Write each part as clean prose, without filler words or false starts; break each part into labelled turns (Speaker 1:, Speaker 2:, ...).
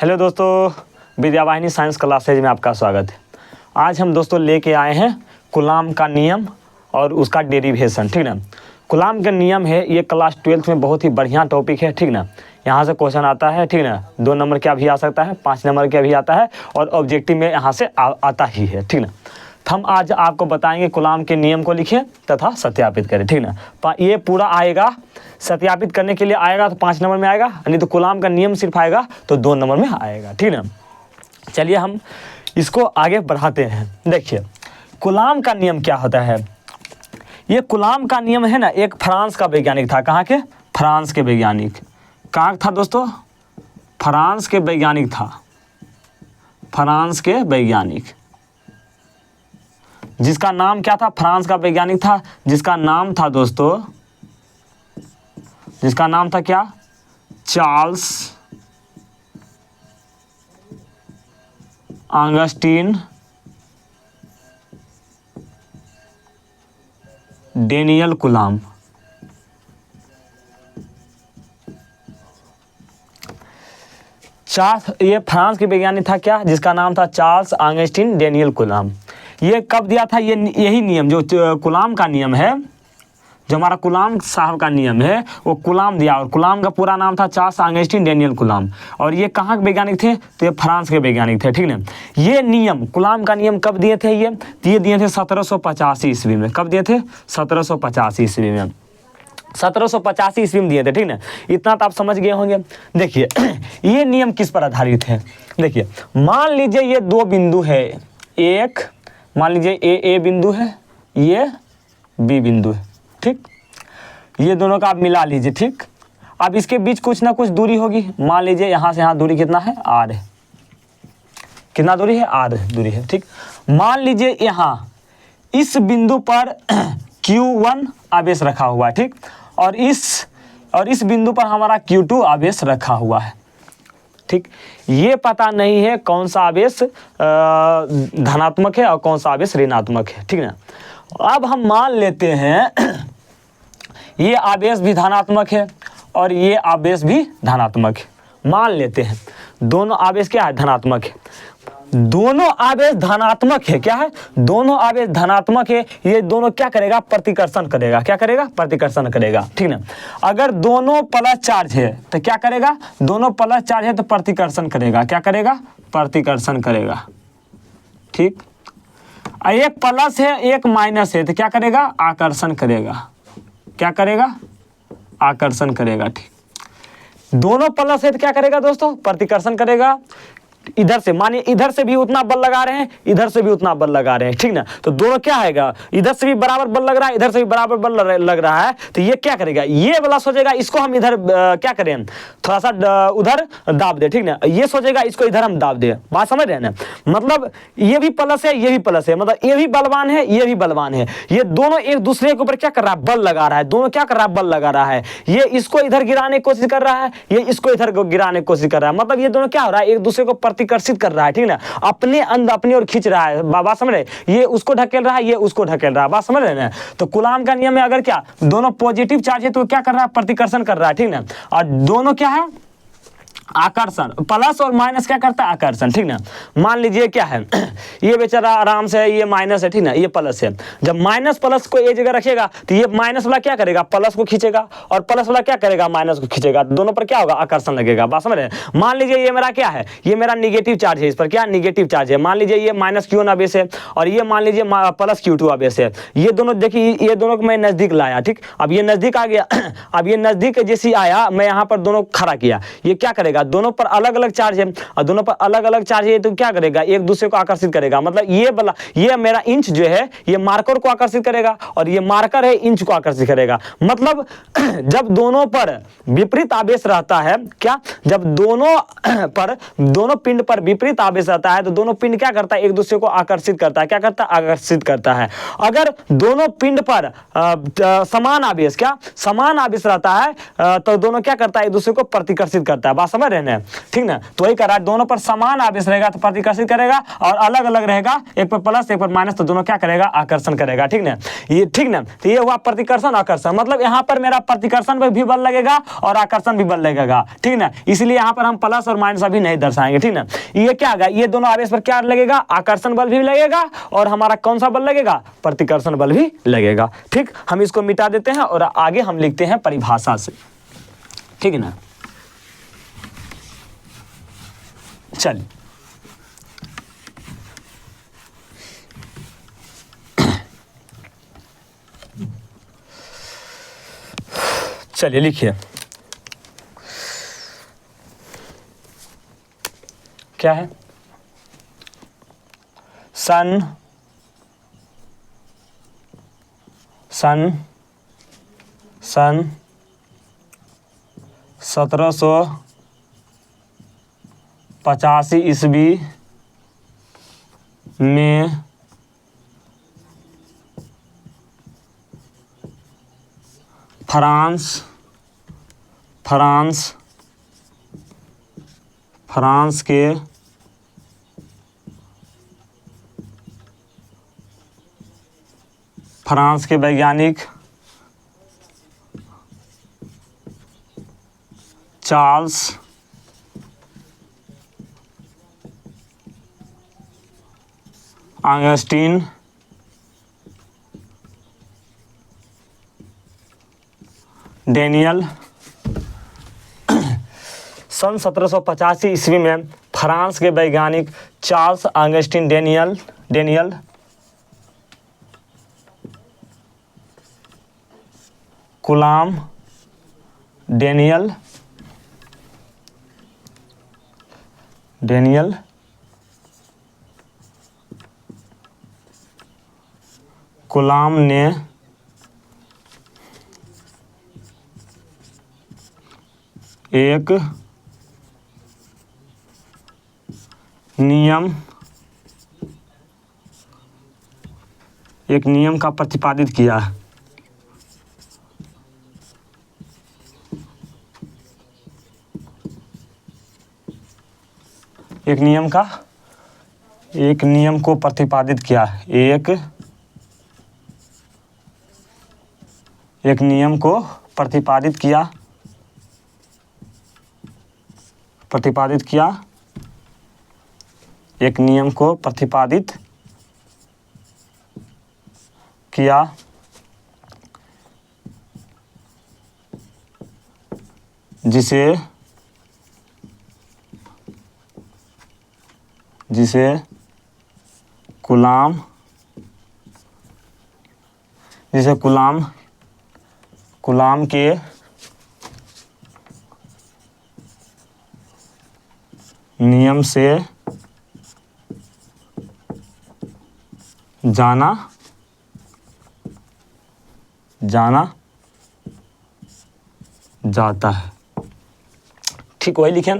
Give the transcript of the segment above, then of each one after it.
Speaker 1: Hello दोस्तों, Vidyavahini science classes में आपका स्वागत है। आज हम दोस्तों लेके आए हैं कूलाम का नियम और उसका डेरिवेशन, ठीक ना। कूलाम का नियम है, ये क्लास 12th में बहुत ही बढ़िया टॉपिक है, ठीक ना। यहाँ से क्वेश्चन आता है, ठीक ना। 2 नंबर का भी आ सकता है, 5 नंबर का भी आता है और ऑब्जेक्टिव में यहाँ से आता ही है, ठीक ना। तो हम आज आपको बताएंगे कूलाम के नियम को लिखें तथा सत्यापित करें, ठीक ना। ये पूरा आएगा, सत्यापित करने के लिए आएगा तो 5 नंबर में आएगा, नहीं तो कूलाम का नियम सिर्फ आएगा तो 2 नंबर में आएगा, ठीक ना। चलिए हम इसको आगे बढ़ाते हैं। देखिए कूलाम का नियम क्या होता है। ये कूलाम का नियम है ना, एक फ्रांस का वैज्ञानिक था। कहाँ के? फ्रांस के वैज्ञानिक। कहाँ था दोस्तों? फ्रांस के वैज्ञानिक था। फ्रांस के वैज्ञानिक, जिसका नाम क्या था? फ्रांस का वैज्ञानिक था जिसका नाम था दोस्तों, जिसका नाम था क्या? Charles Augustine Daniel coulomb. ये फ्रांस के वैज्ञानिक था क्या, जिसका नाम था चार्ल्स ऑगस्टीन डेनियल कूलाम। ये कब दिया था? यही नियम जो कूलाम का नियम है, जो हमारा कूलाम साहब का नियम है, वो कूलाम दिया। और कूलाम का पूरा नाम था चार्ल्स ऑगस्टीन डेनियल कूलाम। और ये कहाँ के वैज्ञानिक थे? तो ये फ्रांस के वैज्ञानिक थे, ठीक ना। ये नियम, कूलाम का नियम कब दिए थे? ये दिए थे 1785 ईस्वी में। कब दिए थे? 1785 ईस्वी में। 1785 ईस्वी में दिए थे, ठीक ना। इतना तो आप समझ गए होंगे। देखिए ये नियम किस पर आधारित है? देखिए मान लीजिए ये 2 बिंदु है, एक मान लीजिए ए बिंदु है, ये बी बिंदु है, ठीक। ये दोनों का आप मिला लीजिए, ठीक। अब इसके बीच कुछ ना कुछ दूरी होगी। मान लीजिए यहाँ से यहाँ दूरी कितना है? आर है। कितना दूरी है? आर दूरी है, ठीक। मान लीजिए यहाँ इस बिंदु पर Q1 आवेश रखा हुआ है, ठीक। और इस बिंदु पर हमारा Q2 आवेश रखा हुआ है, ठीक। ये पता नहीं है कौन सा आवेश धनात्मक है और कौन सा आवेश ऋणात्मक है, ठीक ना। अब हम मान लेते हैं ये आवेश भी धनात्मक है और ये आवेश भी धनात्मक है। मान लेते हैं दोनों आवेश क्या है? धनात्मक है। दोनों आवेश धनात्मक है। क्या है? दोनों आवेश धनात्मक है। ये दोनों क्या करेगा? प्रतिकर्षण करेगा। क्या करेगा? प्रतिकर्षण करेगा, ठीक ना। अगर दोनों प्लस चार्ज है तो क्या करेगा? दोनों प्लस चार्ज है तो प्रतिकर्षण करेगा। क्या करेगा? प्रतिकर्षण करेगा, ठीक। एक प्लस है एक माइनस है तो क्या करेगा? आकर्षण करेगा। क्या करेगा? आकर्षण करेगा, ठीक। दोनों प्लस है तो क्या करेगा दोस्तों? प्रतिकर्षण करेगा। इधर से मानिए, इधर से भी उतना बल लगा रहे हैं, इधर से भी उतना बल लगा रहे हैं, ठीक ना। तो दोनों क्या आएगा? इधर से भी बराबर बल लग रहा है, इधर से भी बराबर बल लग रहा है। तो ये क्या करेगा? ये वाला सोचेगा इसको हम इधर क्या करें, थोड़ा सा उधर दाब दे, ठीक ना। ये सोचेगा इसको इधर हम दाब दे। बात समझ रहे हैं ना? मतलब ये भी प्लस है, ये भी प्लस है, मतलब ये भी बलवान है, ये भी बलवान है। ये दोनों एक दूसरे के ऊपर क्या कर रहा है? बल लगा रहा है। दोनों क्या कर रहा है? बल लगा रहा है। ये इसको इधर गिराने की कोशिश कर रहा है, ये इसको इधर गिराने की कोशिश कर रहा है। मतलब ये दोनों क्या हो रहा है? एक दूसरे को प्रतिकर्षित कर रहा है, ठीक ना। अपने अंदर अपनी ओर खींच रहा है। बात समझ रहे? ये उसको ढकेल रहा है, ये उसको ढकेल रहा है। बात समझ रहे ना? तो कूलाम का नियम में अगर क्या दोनों पॉजिटिव चार्ज है तो क्या कर रहा है? प्रतिकर्षण कर रहा है, ठीक ना। और दोनों क्या है? आकर्षण। प्लस और माइनस क्या करता है? आकर्षण, ठीक ना। मान लीजिए क्या है, ये बेचारा आराम से, ये माइनस है, ठीक ना, ये प्लस है। जब माइनस प्लस को एक जगह रखेगा तो ये माइनस वाला क्या करेगा? प्लस को खींचेगा और प्लस वाला क्या करेगा? माइनस को खींचेगा। दोनों पर क्या होगा? आकर्षण लगेगा। बात समझ रहे हैं? मान लीजिए ये मेरा क्या है? ये मेरा निगेटिव चार्ज है, इस पर क्या निगेटिव चार्ज है। मान लीजिए ये माइनस Q1 आवेश है और ये मान लीजिए प्लस Q2 आवेश है। ये दोनों देखिए, ये दोनों को मैं नजदीक लाया, ठीक। अब ये नजदीक आ गया। अब ये नजदीक जैसे आया, मैं यहाँ पर दोनों खड़ा किया, ये क्या करेगा? दोनों पर अलग अलग चार्ज है और दोनों पर अलग अलग चार्ज है तो क्या करेगा? एक दूसरे को आकर्षित करेगा। मतलब ये मेरा इंच जो है ये मार्कर को आकर्षित करेगा और ये मार्कर है इंच को आकर्षित करेगा। मतलब जब दोनों पर विपरीत आवेश रहता है, क्या जब दोनों पिंड पर विपरीत आवेश रहता है तो दोनों पिंड क्या करता है? एक दूसरे को आकर्षित करता है। क्या करता है? आकर्षित करता है। अगर दोनों पिंड पर समान आवेश रहता है तो दोनों क्या करता है? एक दूसरे को प्रतिकर्षित करता है। बात समझ समझ रहे हैं, ठीक ना। तो वही करा, दोनों पर समान आवेश रहेगा तो प्रतिकर्षित करेगा, और अलग अलग रहेगा, एक पर प्लस एक पर माइनस, तो दोनों क्या करेगा, आकर्षण करेगा, ठीक ना। ये ठीक ना, तो ये हुआ प्रतिकर्षण आकर्षण, मतलब यहाँ पर मेरा प्रतिकर्षण पर भी बल लगेगा और आकर्षण भी बल लगेगा, ठीक ना। इसलिए यहाँ पर हम प्लस और माइनस अभी नहीं दर्शाएंगे, ठीक ना। ये क्या होगा, ये दोनों आवेश पर क्या लगेगा, आकर्षण बल भी लगेगा और हमारा कौन सा बल लगेगा, प्रतिकर्षण बल भी लगेगा, ठीक। हम इसको मिटा देते हैं और आगे हम लिखते हैं परिभाषा से, ठीक है ना। चलिए चलिए लिखिए, क्या है, सन 1785 ईस्वी में फ्रांस के वैज्ञानिक चार्ल्स ऑगस्टीन डेनियल सन 1785 ईस्वी में फ्रांस के वैज्ञानिक चार्ल्स ऑगस्टीन डेनियल कुलाम डेनियल कुलाम ने एक नियम का प्रतिपादित किया। एक नियम को प्रतिपादित किया, एक नियम को प्रतिपादित किया, एक नियम को प्रतिपादित किया, जिसे कुलाम के नियम से जाना जाता है, ठीक। वही लिखें,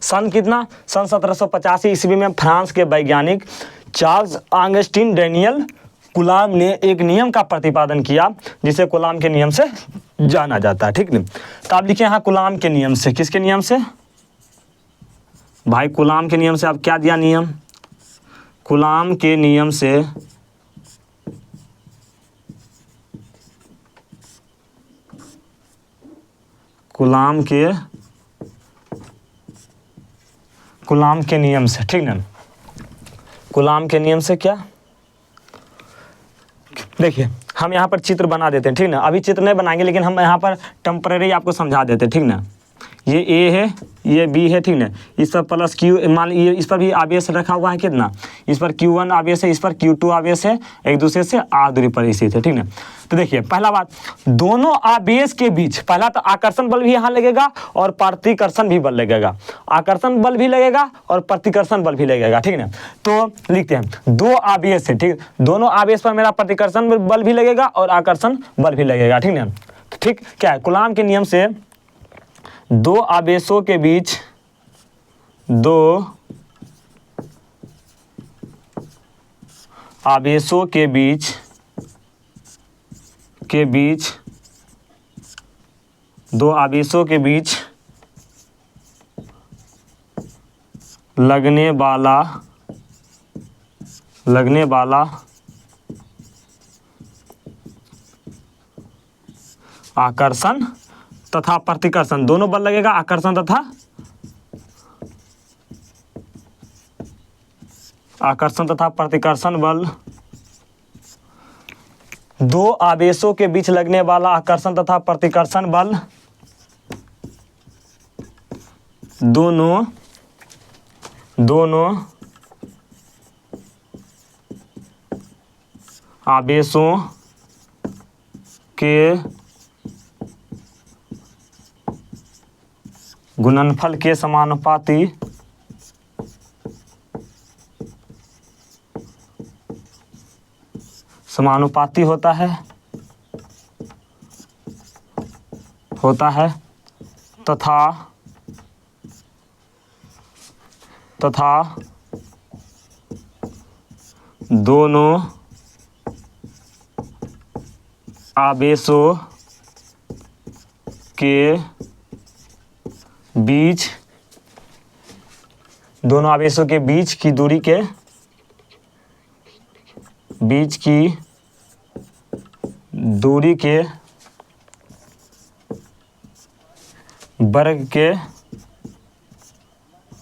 Speaker 1: सन 1785 ईस्वी में फ्रांस के वैज्ञानिक चार्ल्स ऑगस्टीन डेनियल कुलाम ने एक नियम का प्रतिपादन किया, जिसे कुलाम के नियम से जाना जाता है, ठीक नहीं। तो आप लिखें यहाँ कुलाम के नियम से, किसके नियम से भाई, कुलाम के नियम से। आप क्या दिया नियम, कुलाम के नियम से कुलाम के नियम से, ठीक ना। कुलाम के नियम से क्या, देखिए हम यहाँ पर चित्र बना देते हैं, ठीक ना। अभी चित्र नहीं बनाएंगे, लेकिन हम यहाँ पर टेम्परेरी आपको समझा देते हैं, ठीक ना। ये ए है, ये बी है, ठीक ना। इस पर प्लस क्यू, मान लीजिए इस पर भी आवेश रखा हुआ है कितना, इस पर Q1 आवेश है, इस पर Q2 आवेश है, एक दूसरे से r दूरी पर स्थित है, ठीक ना। तो देखिए पहला बात, दोनों आवेश के बीच पहला तो आकर्षण बल भी यहाँ लगेगा और प्रतिकर्षण भी बल लगेगा, आकर्षण बल भी लगेगा और प्रतिकर्षण बल भी लगेगा, ठीक ना। तो लिखते हैं दो आवेश है, ठीक, दोनों आवेश पर मेरा प्रतिकर्षण बल भी लगेगा और आकर्षण बल भी लगेगा, ठीक ना। ठीक, क्या है, कूलॉम के नियम से दो आवेशों के बीच लगने वाला आकर्षण तथा प्रतिकर्षण, दोनों बल लगेगा, आकर्षण तथा प्रतिकर्षण बल। दो आवेशों के बीच लगने वाला आकर्षण तथा प्रतिकर्षण बल दोनों आवेशों के गुणनफल के समानुपाती होता है तथा दोनों आवेशों के बीच की दूरी के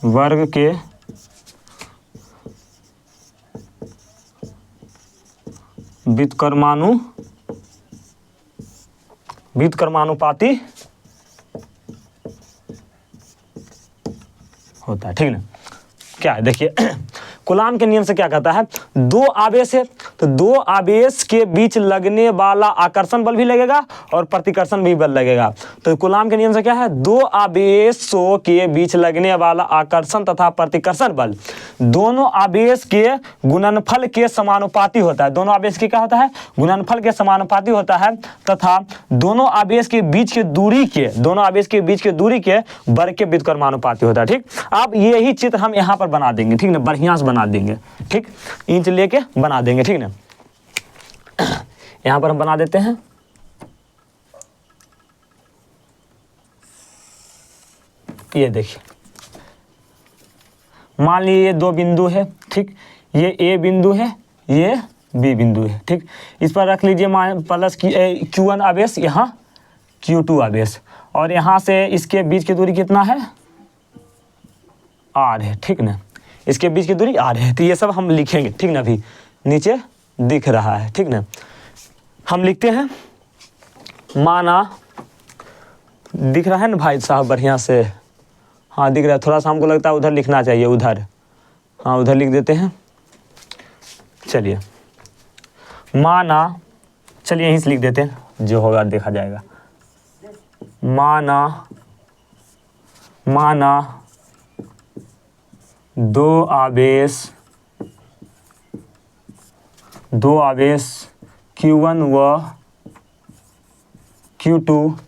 Speaker 1: वर्ग के व्युत्क्रमानुपाती होता है। ठीक ना, क्या है देखिए कूलाम के नियम से क्या कहता है, दो आवेश है तो दो आवेश के बीच लगने वाला आकर्षण बल भी लगेगा और प्रतिकर्षण भी बल लगेगा। तो कूलाम के नियम से क्या है, दो आवेशों के बीच लगने वाला आकर्षण तथा प्रतिकर्षण बल दोनों आवेश के गुणनफल के समानुपाती होता है। दोनों आवेश के क्या होता है, गुणनफल के समानुपाती होता है तथा दोनों आवेश के बीच की दूरी के वर्ग के व्युत्क्रमानुपाती होता है। ठीक, अब यही चित्र हम यहाँ पर बना देंगे। ठीक ना, बढ़िया से बना देंगे। ठीक, इंच लेके बना देंगे। ठीक ना, यहाँ पर हम बना देते हैं। ये देखिए, मान लीजिए ये दो बिंदु है। ठीक, ये ए बिंदु है, ये बी बिंदु है। ठीक, इस पर रख लीजिए प्लस Q1 आवेश, यहाँ Q2 आवेश, और यहाँ से इसके बीच की दूरी कितना है, R है। ठीक ना, इसके बीच की दूरी R है। तो ये सब हम लिखेंगे। ठीक ना, अभी नीचे दिख रहा है। ठीक ना, हम लिखते हैं। माना, दिख रहा है ना भाई साहब बढ़िया से, हाँ दिख रहा है। थोड़ा सा हमको लगता है उधर लिखना चाहिए, उधर, हाँ उधर लिख देते हैं। चलिए, माना, चलिए यहीं से लिख देते हैं, जो होगा देखा जाएगा। माना दो आवेश Q1 व Q2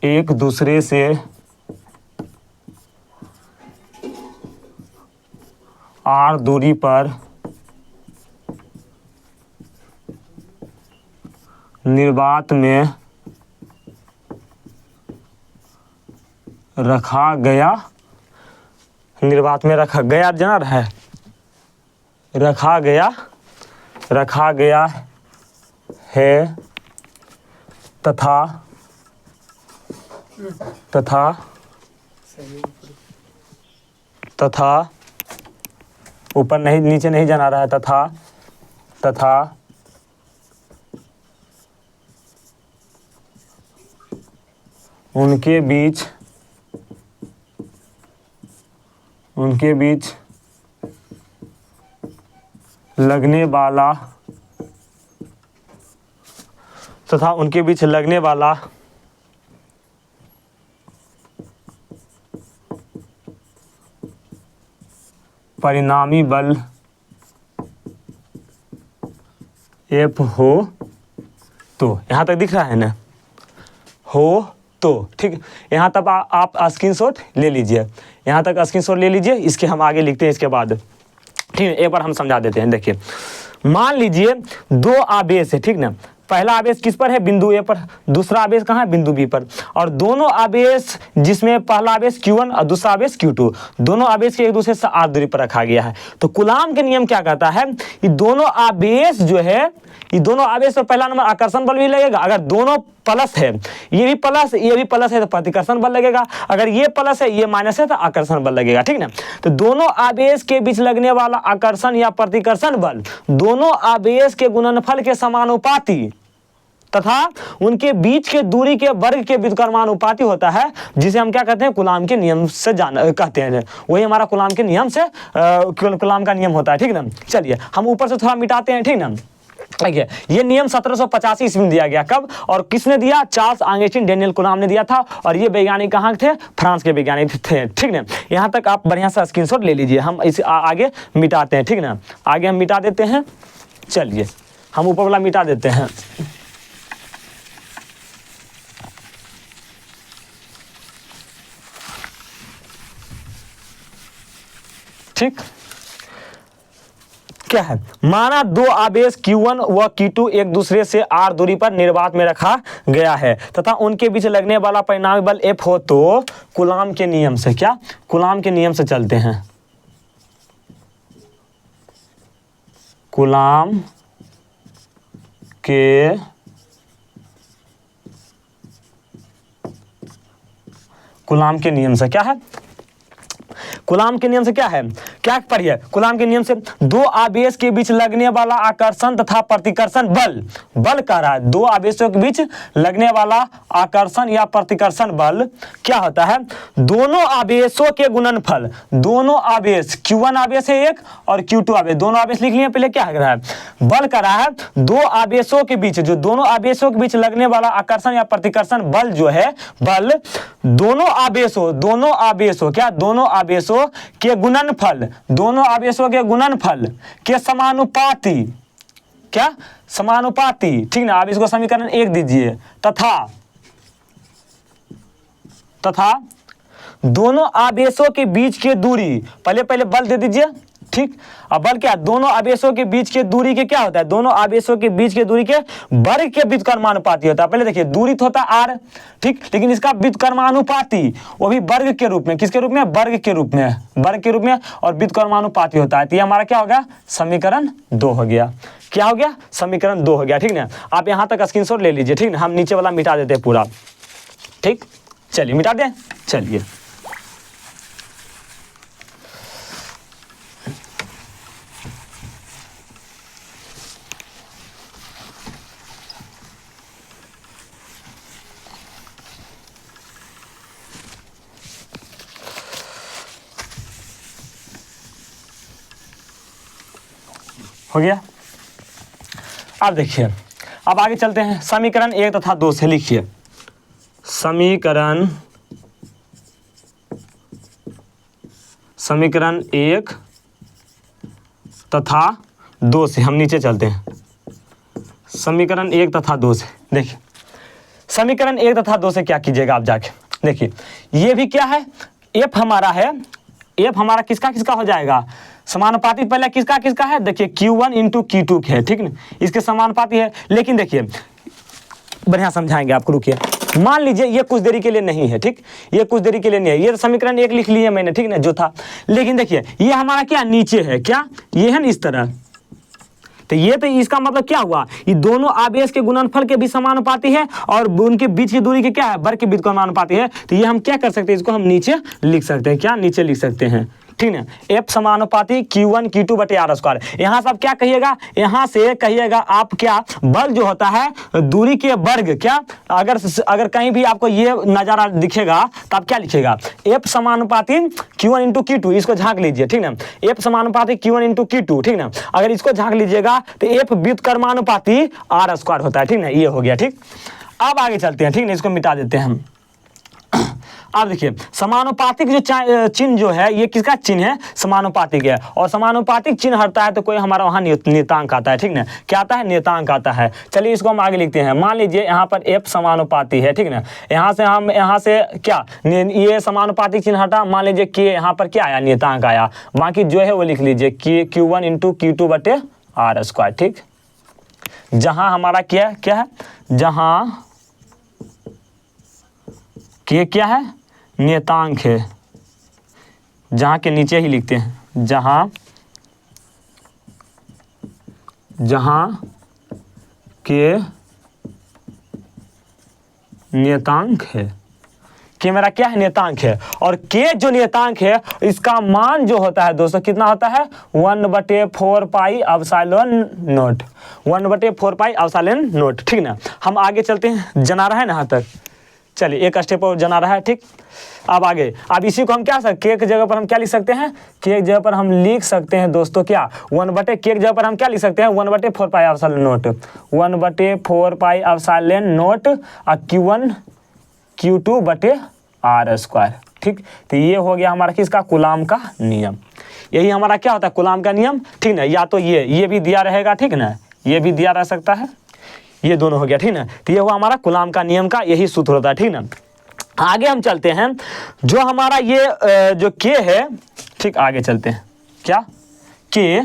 Speaker 1: एक दूसरे से R दूरी पर निर्वात में रखा गया, जना है, रखा गया है तथा ऊपर नहीं, नीचे नहीं जाना रहा है, तथा उनके बीच लगने वाला परिणामी बल F हो तो, यहाँ तक दिख रहा है ना, हो तो। ठीक, यहाँ तक आप स्क्रीनशॉट ले लीजिए, यहाँ तक स्क्रीनशॉट ले लीजिए। इसके हम आगे लिखते हैं इसके बाद। ठीक है, एक बार हम समझा देते हैं। देखिए, मान लीजिए दो आवेश है। ठीक ना, पहला आवेश किस पर है, बिंदु ए पर, दूसरा आवेश कहाँ है, बिंदु बी पर, और दोनों आवेश जिसमें पहला आवेश Q1 और दूसरा आवेश Q2, दोनों आवेश के एक दूसरे से r दूरी पर रखा गया है। तो कूलाम के नियम क्या कहता है, ये दोनों आवेश जो है, ये दोनों आवेश पर पहला नंबर आकर्षण बल भी लगेगा, अगर दोनों प्लस है, ये भी प्लस ये भी प्लस है तो प्रतिकर्षण बल लगेगा, अगर ये प्लस है ये माइनस है तो आकर्षण बल लगेगा, ठीक ना। तो दोनों आवेश के बीच लगने वाला आकर्षण या प्रतिकर्षण बल दोनों आवेश के गुणनफल के समानुपाती तथा उनके बीच के दूरी के वर्ग के व्युत्क्रमानुपाती होता है, जिसे हम क्या कहते हैं, कूलाम के नियम से कहते हैं। वही हमारा कूलाम के नियम से कूलाम का नियम होता है, ठीक ना। चलिए हम ऊपर से थोड़ा मिटाते हैं, ठीक ना। देखिए ये नियम 1785 ईस्वी में दिया गया, कब और किसने दिया, चार्ल्स आंगस्टीन डेनियल कूलाम ने दिया था, और ये वैज्ञानिक कहाँ थे, फ्रांस के वैज्ञानिक थे, ठीक ना। यहाँ तक आप बढ़िया सा स्क्रीनशॉट ले लीजिए, हम इसे आगे मिटाते हैं, ठीक ना। आगे हम मिटा देते हैं, चलिए हम ऊपर वाला मिटा देते हैं। ठीक, क्या है, माना दो आवेश Q1 व Q2 एक दूसरे से r दूरी पर निर्वात में रखा गया है तथा उनके बीच लगने वाला परिणामी बल F हो, तो कूलाम के नियम से, क्या, कूलाम के नियम से चलते हैं। कूलाम के कूलाम के नियम से क्या है, कूलाम के नियम से क्या है, क्या पढ़िए, कूलाम के नियम से दो आवेश के बीच लगने वाला आकर्षण तथा प्रतिकर्षण बल, बल कह रहा है, दो आवेशों के बीच लगने वाला आकर्षण या प्रतिकर्षण बल क्या होता है, दोनों आवेशों के गुणनफल, दोनों आवेश Q1 आवेश है एक और Q2 आवेश, दोनों आवेश लिख लिए पहले, क्या कर रहा है, बल कर रहा है, दो आवेशों के बीच, जो दोनों आवेशों के बीच लगने वाला आकर्षण या प्रतिकर्षण बल जो है, बल दोनों आवेशों क्या, दोनों आवेशों के गुणनफल, दोनों आवेशों के गुणनफल के समानुपाती, क्या, समानुपाती, ठीक ना। आप इसको समीकरण 1 दीजिए, तथा दोनों आवेशों के बीच के दूरी, पहले बल दे दीजिए, ठीक। अब बल क्या, दोनों आवेशों के बीच के दूरी के क्या होता है, दोनों आवेशों के बीच के दूरी के वर्ग के व्युत्क्रमानुपाती होता है। पहले देखिए दूरी तो होता है r, ठीक, लेकिन इसका व्युत्क्रमानुपाती वो भी वर्ग के रूप में, किसके रूप में, वर्ग के रूप में, वर्ग के रूप में, और व्युत्क्रमानुपाती होता है। तो ये हमारा क्या हो गया, समीकरण 2 हो गया, क्या हो गया, समीकरण 2 हो गया, ठीक ना। आप यहाँ तक स्क्रीनशॉट ले लीजिए, ठीक ना। हम नीचे वाला मिटा देते हैं पूरा, ठीक, चलिए मिटा दें, चलिए हो गया। अब देखिए, अब आगे चलते हैं, समीकरण 1 तथा 2 से लिखिए, समीकरण 1 तथा 2 से हम नीचे चलते हैं। समीकरण 1 तथा 2 से देखिए, समीकरण 1 तथा 2 से क्या कीजिएगा आप जाके देखिए, ये भी क्या है, F हमारा है, F हमारा किसका किसका हो जाएगा, समानुपाती, पहले किसका किसका है, देखिए Q1 इंटू Q2 है, ठीक ना, इसके समानुपाती है। लेकिन देखिए बढ़िया समझाएंगे आपको, रुकिए, मान लीजिए ये कुछ देरी के लिए नहीं है, ठीक, ये कुछ देरी के लिए नहीं है, ये समीकरण 1 लिख लिए मैंने, ठीक ना, जो था। लेकिन देखिए ये हमारा क्या नीचे है, क्या, ये है ना इस तरह, तो ये तो इसका मतलब क्या हुआ, ये दोनों आवेश के गुणनफल के भी समानुपाती है और उनके बीच की दूरी के क्या है, वर्ग के व्युत्क्रमानुपाती है। तो ये हम क्या कर सकते हैं, इसको हम नीचे लिख सकते हैं, क्या, नीचे लिख सकते हैं, ठीक ना। F समानुपाती Q1 Q2 बटे R स्क्वायर। यहाँ से आप क्या कहिएगा, यहाँ से कहिएगा आप क्या, बल जो होता है दूरी के वर्ग, क्या, अगर कहीं भी आपको ये नज़ारा दिखेगा तो आप क्या लिखिएगा, F समानुपाती Q1 इंटू Q2, इसको झांक लीजिए, ठीक ना, F समानुपाती Q1 इंटू Q2, ठीक ना। अगर इसको झांक लीजिएगा तो F व्युत्क्रमानुपाती R स्क्वायर होता है, ठीक ना, ये हो गया, ठीक। अब आगे चलते हैं, ठीक ना, इसको मिटा देते हैं हम। अब देखिए समानुपातिक जो चिन्ह जो है, ये किसका चिन्ह है, समानुपातिक है, और समानुपातिक चिन्ह हटता है तो कोई हमारा वहाँ नियतांक आता है, ठीक ना, क्या आता है, नियतांक आता है। चलिए इसको हम आगे लिखते हैं, मान लीजिए यहाँ पर F समानुपाती है, ठीक ना, यहाँ से क्या, ये समानुपातिक चिन्ह हटा, मान लीजिए K यहाँ पर क्या आया, नियतांक आया, बाकी जो है वो लिख लीजिए Q1 इंटू Q2 बटे R स्क्वायर, ठीक। जहां हमारा क्या क्या है, जहां के क्या है, नियतांक है, जहां के नीचे ही लिखते हैं, जहां के नियतांक है, कि मेरा क्या है, नियतांक है। और के जो नियतांक है इसका मान जो होता है दोस्तों कितना होता है, 1/4 pi epsilon not, 1/4 pi epsilon not. ठीक ना, हम आगे चलते हैं, जना रहा है ना यहाँ तक, चलिए एक स्टेप और जना रहा है। ठीक, अब आगे, अब इसी को हम क्या सकते, के की जगह पर हम क्या लिख सकते हैं, के की जगह पर हम लिख सकते हैं दोस्तों क्या, के की जगह पर हम क्या लिख सकते हैं, 1/4 pi epsilon not, 1/4 pi epsilon not Q1 Q2/r²। ठीक, तो ये हो गया हमारा किसका, कूलाम का नियम। यही हमारा क्या होता है, कूलाम का नियम। ठीक ना, या तो ये भी दिया रहेगा, ठीक ना, ये भी दिया रह सकता है, ये दोनों हो गया। ठीक ना, तो ये हुआ हमारा कूलाम का नियम का यही सूत्र होता है। ठीक ना, आगे हम चलते हैं, जो हमारा ये जो के है, ठीक, आगे चलते हैं, क्या के,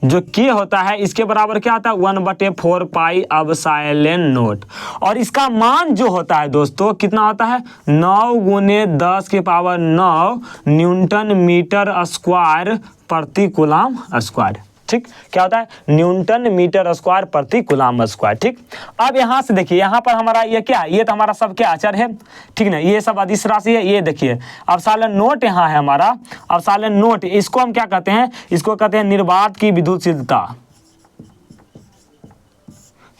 Speaker 1: जो के होता है इसके बराबर क्या होता है, 1/4 पाई एप्सिलॉन नॉट। और इसका मान जो होता है दोस्तों कितना होता है, 9 × 10⁹ न्यूटन मीटर स्क्वायर प्रति कूलाम स्क्वायर। ठीक, क्या होता है, न्यूटन मीटर स्क्वायर प्रति कूलाम स्क्वायर। ठीक, अब यहाँ से देखिए, यहाँ पर हमारा ये क्या है, ये तो हमारा सब क्या अचर है। ठीक ना, ये सब अदिश राशि है। ये देखिए एप्सिलॉन नॉट यहाँ है हमारा, एप्सिलॉन नॉट, इसको हम क्या कहते हैं, इसको कहते हैं निर्वात की विद्युतशीलता,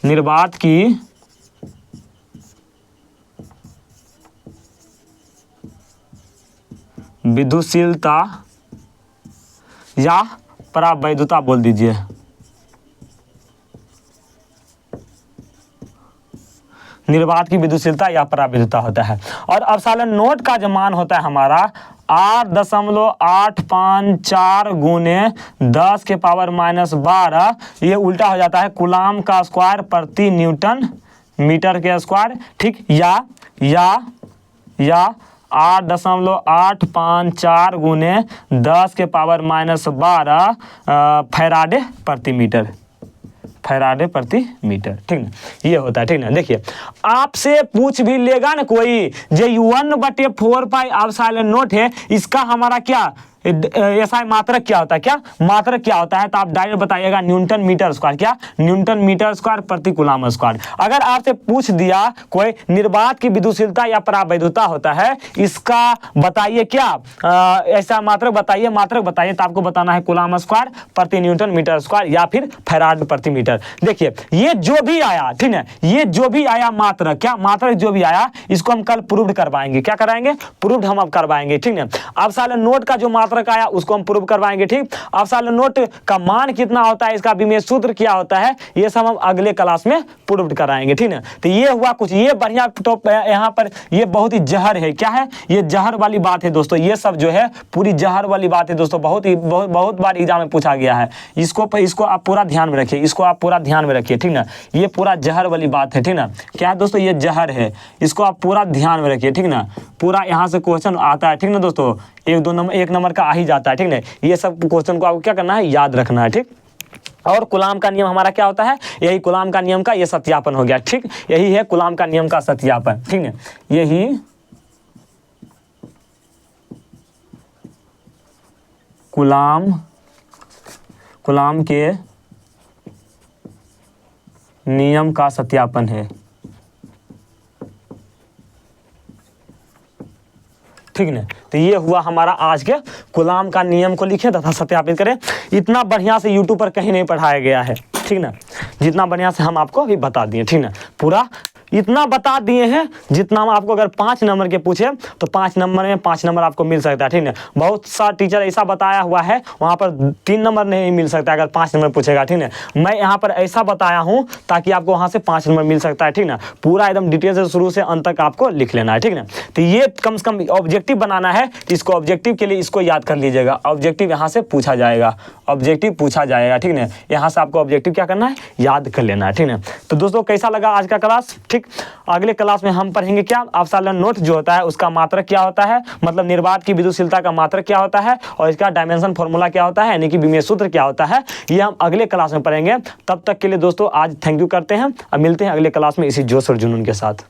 Speaker 1: निर्वात की विद्युतशीलता या परावैद्युता बोल दीजिए। निर्वात की विद्युतशीलता या परावैद्युता होता है। और एप्सिलॉन नॉट का जो मान होता है हमारा 8.854 × 10⁻⁻12, ये उल्टा हो जाता है कूलाम का स्क्वायर प्रति न्यूटन मीटर के स्क्वायर। ठीक, या 8.854 × 10⁻⁻12 फैराडे प्रति मीटर, फैराडे प्रति मीटर। ठीक ना, ये होता है। ठीक ना, देखिए आपसे पूछ भी लेगा ना कोई, जो 1/4 पाई एप्सिलॉन नॉट है, इसका हमारा क्या ऐसा मात्रक क्या होता है, क्या मात्रक क्या होता है, तो आप डायरेक्ट बताइएगा न्यूटन मीटर स्क्वायर, क्या न्यूटन मीटर स्क्वायर प्रति कूलाम स्क्वायर। अगर आपसे पूछ दिया कोई निर्वात की विद्युतशीलता या परावैद्युता होता है, इसका बताइए क्या ऐसा मात्रक बताइए, मात्रक बताइए, तो आपको बताना है कूलाम स्क्वायर प्रति न्यूटन मीटर स्क्वायर या फिर फैराड प्रति मीटर। देखिए ये जो भी आया, ठीक है, ये जो भी आया मात्रक, क्या मात्रक जो भी आया, इसको हम कल प्रूव करवाएंगे। क्या कराएंगे, प्रूव हम अब करवाएंगे। ठीक है, एप्सिलॉन नॉट का जो मात्रक आया उसको हम प्रूव करवाएंगे। ठीक, एप्सिलॉन नॉट का मान कितना होता है, इसका विमेय सूत्र क्या होता है, ये सब हम अगले क्लास में प्रूव कराएंगे। ठीक है, तो ये हुआ कुछ, ये बढ़िया टॉप यहाँ पर, ये बहुत ही जहर है। क्या है, ये जहर वाली बात है दोस्तों, ये सब जो है पूरी जहर वाली बात है दोस्तों, बहुत बार एग्जाम में पूछा गया है। इसको आप पूरा ध्यान में रखिए, इसको आप पूरा ध्यान में रखिए। ठीक ना, ये पूरा जहर वाली बात है। ठीक ना, क्या है दोस्तों, ये जहर है, इसको आप पूरा ध्यान में रखिए। ठीक ना, पूरा यहाँ से क्वेश्चन आता है। ठीक ना दोस्तों, एक नंबर का आ ही जाता है। ठीक ना, ये सब क्वेश्चन को आपको क्या करना है, याद रखना है। ठीक, और कूलाम का नियम हमारा क्या होता है, यही कूलाम का नियम का ये सत्यापन हो गया। ठीक, यही है कूलाम का नियम का सत्यापन। ठीक है, यही कूलाम के नियम का सत्यापन है। ठीक है, तो ये हुआ हमारा आज के कूलाम का नियम को लिखे तथा सत्यापित करें। इतना बढ़िया से यूट्यूब पर कहीं नहीं पढ़ाया गया है। ठीक ना, जितना बढ़िया से हम आपको अभी बता दिए। ठीक ना, पूरा इतना बता दिए हैं जितना हम आपको, अगर 5 नंबर के पूछे तो 5 नंबर में 5 नंबर आपको मिल सकता है। ठीक है, बहुत सा टीचर ऐसा बताया हुआ है वहाँ पर 3 नंबर नहीं मिल सकता अगर 5 नंबर पूछेगा। ठीक है, मैं यहाँ पर ऐसा बताया हूँ ताकि आपको वहाँ से 5 नंबर मिल सकता है। ठीक ना, पूरा एकदम डिटेल से शुरू से अंत तक आपको लिख लेना है। ठीक ना, तो ये कम से कम ऑब्जेक्टिव बनाना है, इसको ऑब्जेक्टिव के लिए इसको याद कर लीजिएगा। ऑब्जेक्टिव यहाँ से पूछा जाएगा, ऑब्जेक्टिव पूछा जाएगा, ठीक है। यहाँ से आपको ऑब्जेक्टिव क्या करना है, याद कर लेना है, ठीक है। तो दोस्तों कैसा लगा आज का क्लास, ठीक। अगले क्लास में हम पढ़ेंगे क्या, अपसालन नोट जो होता है उसका मात्रक क्या होता है, मतलब निर्वात की विद्युतशीलता का मात्रक क्या होता है, और इसका डायमेंशन फॉर्मूला क्या होता है, यानी कि विमेय सूत्र क्या होता है, ये हम अगले क्लास में पढ़ेंगे। तब तक के लिए दोस्तों आज थैंक यू करते हैं, अब मिलते हैं अगले क्लास में इसी जोश और जुनून के साथ।